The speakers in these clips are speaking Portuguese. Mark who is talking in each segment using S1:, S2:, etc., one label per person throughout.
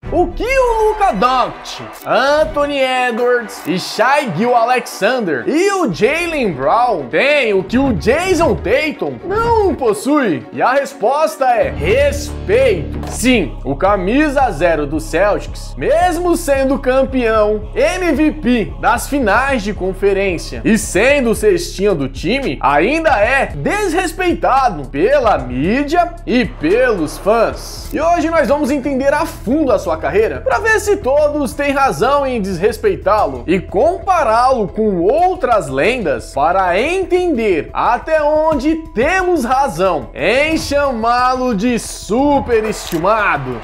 S1: O que o Luka Doncic, Anthony Edwards e Shai Gilgeous-Alexander e o Jaylen Brown têm o que o Jason Tatum não possui? E a resposta é respeito. Sim, o camisa 0 do Celtics, mesmo sendo campeão, MVP das finais de conferência e sendo o cestinha do time, ainda é desrespeitado pela mídia e pelos fãs. E hoje nós vamos entender a fundo a sua carreira para ver se todos têm razão em desrespeitá-lo e compará-lo com outras lendas para entender até onde temos razão em chamá-lo de superestimado.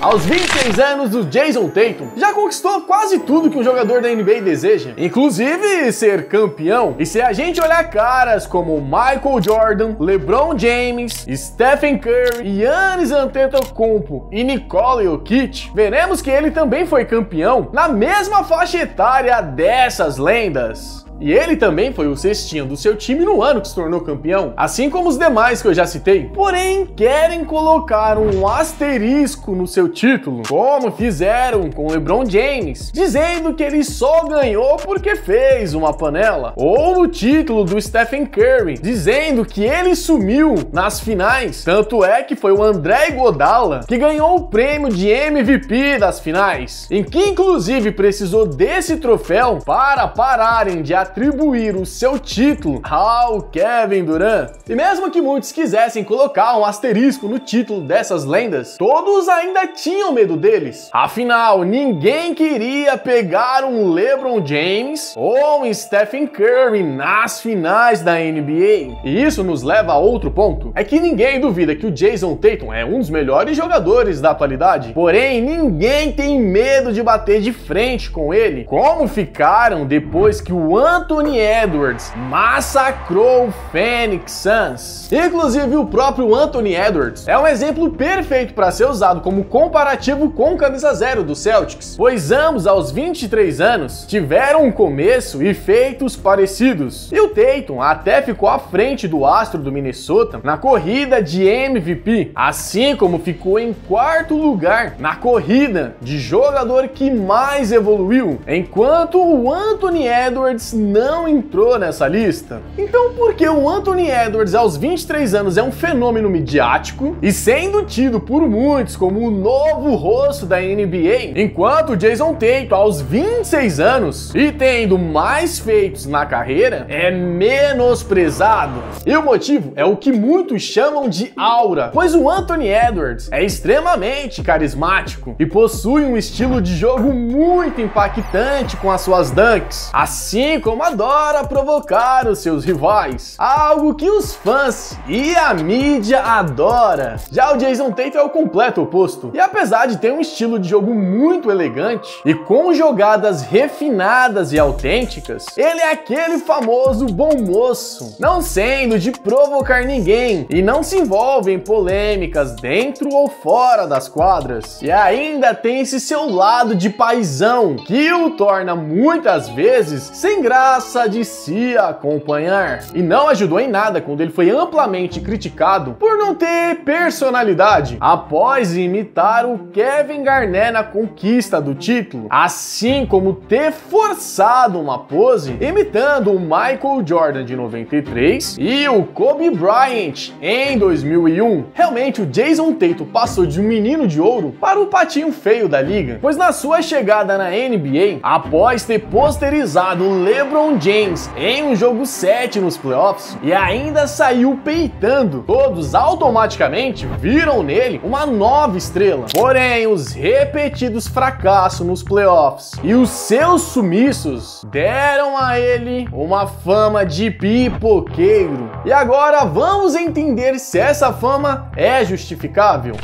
S1: Aos 26 anos, o Jason Tatum já conquistou quase tudo que um jogador da NBA deseja, inclusive ser campeão. E se a gente olhar caras como Michael Jordan, LeBron James, Stephen Curry, Giannis Antetokounmpo e Nikola Jokic, veremos que ele também foi campeão na mesma faixa etária dessas lendas. E ele também foi o cestinha do seu time no ano que se tornou campeão, assim como os demais que eu já citei. Porém, querem colocar um asterisco no seu título, como fizeram com LeBron James, dizendo que ele só ganhou porque fez uma panela. Ou no título do Stephen Curry, dizendo que ele sumiu nas finais. Tanto é que foi o André Iguodala que ganhou o prêmio de MVP das finais, em que inclusive precisou desse troféu para pararem de atribuir o seu título ao Kevin Durant. E mesmo que muitos quisessem colocar um asterisco no título dessas lendas, todos ainda tinham medo deles. Afinal, ninguém queria pegar um LeBron James ou um Stephen Curry nas finais da NBA. E isso nos leva a outro ponto, é que ninguém duvida que o Jason Tatum é um dos melhores jogadores da atualidade, porém ninguém tem medo de bater de frente com ele, como ficaram depois que o Anthony Edwards massacrou o Phoenix Suns. Inclusive, o próprio Anthony Edwards é um exemplo perfeito para ser usado como comparativo com o camisa 0 do Celtics, pois ambos aos 23 anos tiveram um começo e feitos parecidos. E o Tatum até ficou à frente do astro do Minnesota na corrida de MVP, assim como ficou em quarto lugar na corrida de jogador que mais evoluiu, enquanto o Anthony Edwards não entrou nessa lista. Então, por que o Anthony Edwards aos 23 anos é um fenômeno midiático e sendo tido por muitos como o novo rosto da NBA, enquanto o Jason Tatum aos 26 anos e tendo mais feitos na carreira é menosprezado? E o motivo é o que muitos chamam de aura, pois o Anthony Edwards é extremamente carismático e possui um estilo de jogo muito impactante com as suas dunks, assim como adora provocar os seus rivais, algo que os fãs e a mídia adora. Já o Jason Tatum é o completo oposto, e apesar de ter um estilo de jogo muito elegante e com jogadas refinadas e autênticas, ele é aquele famoso bom moço, não sendo de provocar ninguém e não se envolve em polêmicas dentro ou fora das quadras. E ainda tem esse seu lado de paizão que o torna muitas vezes sem graça de se acompanhar. E não ajudou em nada quando ele foi amplamente criticado por não ter personalidade após imitar o Kevin Garnett na conquista do título, assim como ter forçado uma pose imitando o Michael Jordan de 93 e o Kobe Bryant em 2001. Realmente, o Jason Tatum passou de um menino de ouro para o patinho feio da liga, pois na sua chegada na NBA, após ter posterizado o LeBron James em um jogo 7 nos playoffs e ainda saiu peitando, todos automaticamente viram nele uma nova estrela. Porém, os repetidos fracassos nos playoffs e os seus sumiços deram a ele uma fama de pipoqueiro. E agora vamos entender se essa fama é justificável.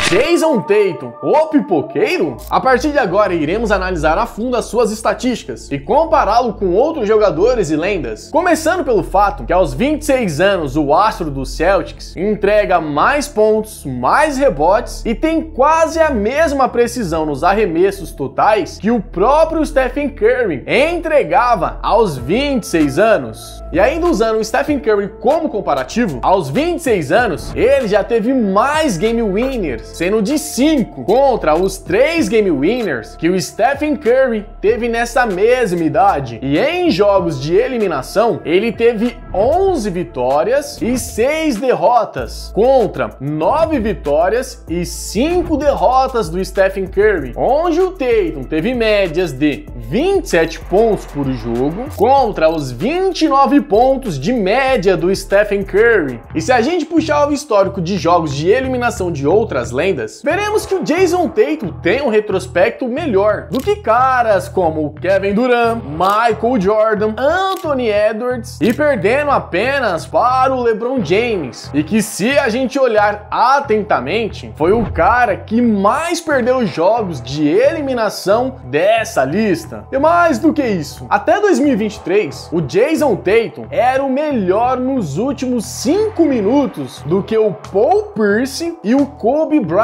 S1: Jason Tatum, o pipoqueiro? A partir de agora iremos analisar a fundo as suas estatísticas e compará-lo com outros jogadores e lendas. Começando pelo fato que aos 26 anos o astro do Celtics entrega mais pontos, mais rebotes e tem quase a mesma precisão nos arremessos totais que o próprio Stephen Curry entregava aos 26 anos. E ainda usando o Stephen Curry como comparativo, aos 26 anos ele já teve mais game winners, sendo de 5 contra os 3 game winners que o Stephen Curry teve nessa mesma idade. E em jogos de eliminação, ele teve 11 vitórias e 6 derrotas, contra 9 vitórias e 5 derrotas do Stephen Curry, onde o Tatum teve médias de 27 pontos por jogo contra os 29 pontos de média do Stephen Curry. E se a gente puxar o histórico de jogos de eliminação de outras lendas, veremos que o Jason Tatum tem um retrospecto melhor do que caras como Kevin Durant, Michael Jordan, Anthony Edwards, e perdendo apenas para o LeBron James, e que, se a gente olhar atentamente, foi o cara que mais perdeu jogos de eliminação dessa lista. E mais do que isso, até 2023, o Jason Tatum era o melhor nos últimos 5 minutos do que o Paul Pierce e o Kobe Bryant,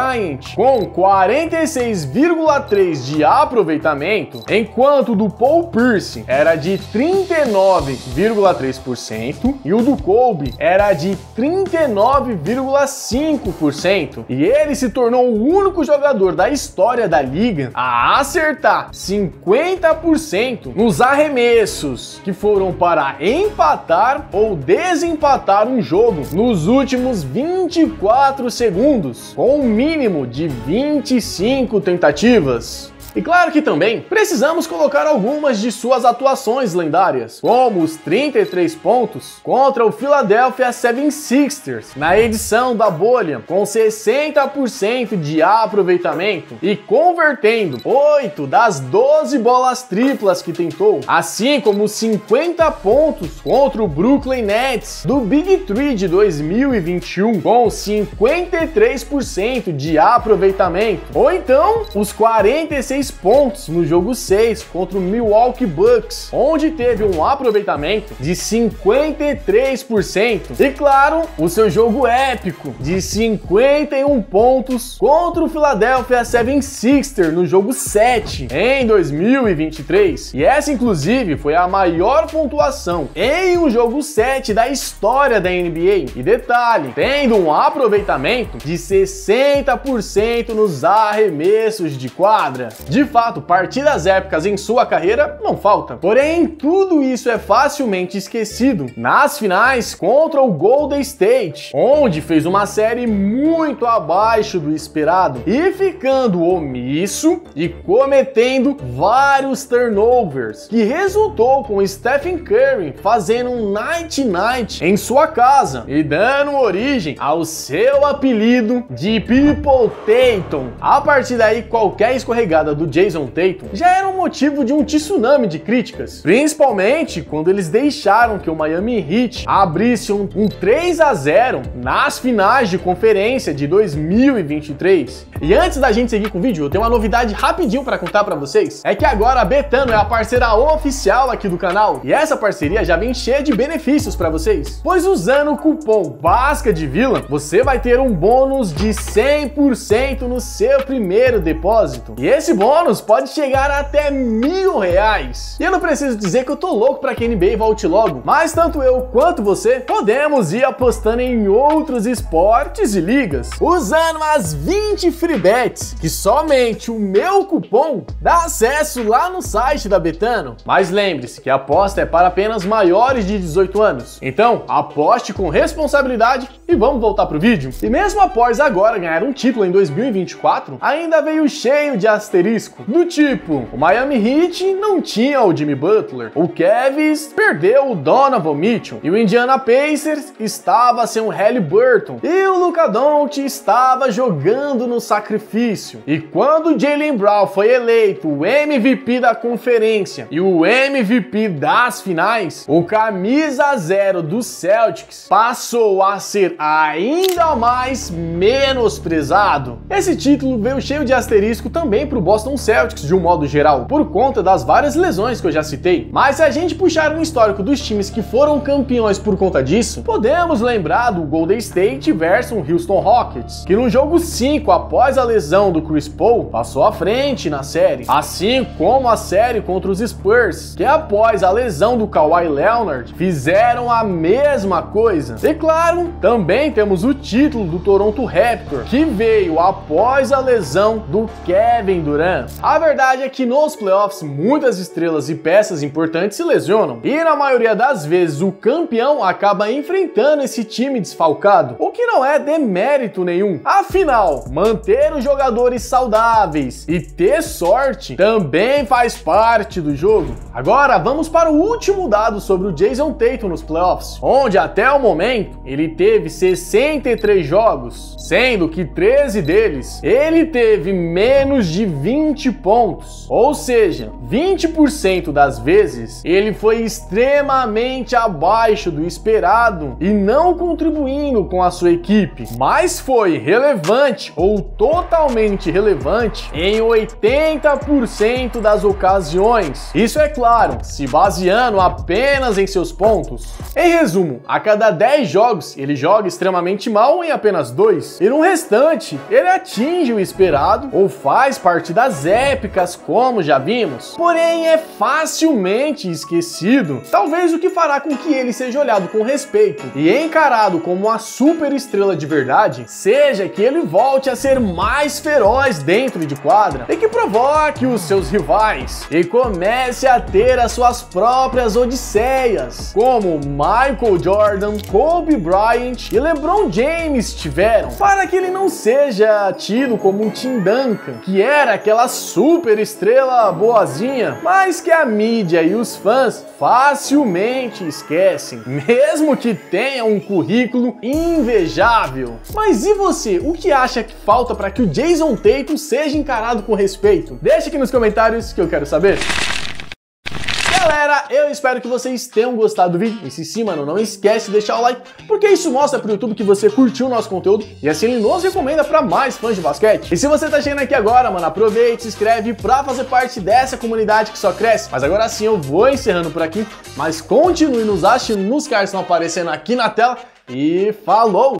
S1: com 46,3% de aproveitamento, enquanto o do Paul Pierce era de 39,3% e o do Kobe era de 39,5%. E ele se tornou o único jogador da história da liga a acertar 50% nos arremessos que foram para empatar ou desempatar um jogo nos últimos 24 segundos, com um mínimo de 25 tentativas. E claro que também precisamos colocar algumas de suas atuações lendárias, como os 33 pontos contra o Philadelphia 76ers na edição da bolha, com 60% de aproveitamento e convertendo 8 das 12 bolas triplas que tentou, assim como 50 pontos contra o Brooklyn Nets do Big Three de 2021, com 53% de aproveitamento, ou então os 46 pontos no jogo 6 contra o Milwaukee Bucks, onde teve um aproveitamento de 53%, e claro, o seu jogo épico de 51 pontos contra o Philadelphia 76ers no jogo 7 em 2023. E essa, inclusive, foi a maior pontuação em um jogo 7 da história da NBA. E detalhe, tendo um aproveitamento de 60% nos arremessos de quadra. De fato, partidas épicas em sua carreira não faltam. Porém, tudo isso é facilmente esquecido nas finais contra o Golden State, onde fez uma série muito abaixo do esperado e ficando omisso e cometendo vários turnovers, que resultou com Stephen Curry fazendo um night-night em sua casa e dando origem ao seu apelido de People Tatum. A partir daí, qualquer escorregada do Jason Tatum já era um motivo de um tsunami de críticas, principalmente quando eles deixaram que o Miami Heat abrisse um 3-0 nas finais de conferência de 2023. E antes da gente seguir com o vídeo, eu tenho uma novidade rapidinho para contar para vocês. É que agora a Betano é a parceira oficial aqui do canal, e essa parceria já vem cheia de benefícios para vocês, pois usando o cupom BASCADEVILLA, você vai ter um bônus de 100% no seu primeiro depósito. E esse bônus pode chegar até R$1.000. E eu não preciso dizer que eu tô louco para que a NBA volte logo, mas tanto eu quanto você podemos ir apostando em outros esportes e ligas, usando as 20 free bets que somente o meu cupom dá acesso lá no site da Betano. Mas lembre-se que a aposta é para apenas maiores de 18 anos. Então, aposte com responsabilidade e vamos voltar pro vídeo. E mesmo após agora ganhar um título em 2024, ainda veio cheio de asterisco, do tipo, o Miami Heat não tinha o Jimmy Butler, o Cavs perdeu o Donovan Mitchell, e o Indiana Pacers estava sem o Haliburton, e o Luka Doncic estava jogando no sacrifício. E quando o Jaylen Brown foi eleito o MVP da conferência e o MVP das finais, o camisa 0 do Celtics passou a ser ainda mais menosprezado. Esse título veio cheio de asterisco também para o Boston Boston Celtics de um modo geral, por conta das várias lesões que eu já citei. Mas se a gente puxar um histórico dos times que foram campeões por conta disso, podemos lembrar do Golden State versus o Houston Rockets, que no jogo 5, após a lesão do Chris Paul, passou à frente na série, assim como a série contra os Spurs, que após a lesão do Kawhi Leonard, fizeram a mesma coisa. E claro, também temos o título do Toronto Raptors, que veio após a lesão do Kevin Durant. A verdade é que nos playoffs, muitas estrelas e peças importantes se lesionam, e na maioria das vezes o campeão acaba enfrentando esse time desfalcado, o que não é demérito nenhum. Afinal, manter os jogadores saudáveis e ter sorte também faz parte do jogo. Agora vamos para o último dado sobre o Jayson Tatum nos playoffs, onde até o momento ele teve 63 jogos, sendo que 13 deles ele teve menos de 20 pontos, ou seja, 20% das vezes ele foi extremamente abaixo do esperado e não contribuindo com a sua equipe, mas foi relevante ou totalmente relevante em 80% das ocasiões. Isso é claro, se baseando apenas em seus pontos. Em resumo, a cada 10 jogos ele joga extremamente mal em apenas 2, e no restante ele atinge o esperado ou faz partidas épicas como já vimos, porém é facilmente esquecido, talvez o que fará com que ele seja olhado com respeito e encarado como uma super estrela de verdade seja que ele volte a ser mais feroz dentro de quadra e que provoque os seus rivais e comece a ter as suas próprias odisseias, como Michael Jordan, Kobe Bryant e LeBron James tiveram, para que ele não seja tido como um Tim Duncan, que era aquela super estrela boazinha, mas que a mídia e os fãs facilmente esquecem, mesmo que tenha um currículo invejável. Mas e você? O que acha que falta para que o Jayson Tatum seja encarado com respeito? Deixa aqui nos comentários que eu quero saber. Galera, eu espero que vocês tenham gostado do vídeo, e se sim, mano, não esquece de deixar o like, porque isso mostra pro YouTube que você curtiu o nosso conteúdo, e assim ele nos recomenda pra mais fãs de basquete. E se você tá chegando aqui agora, mano, aproveite, se inscreve pra fazer parte dessa comunidade que só cresce. Mas agora sim, eu vou encerrando por aqui, mas continue nos assistindo nos cards que estão aparecendo aqui na tela, e falou!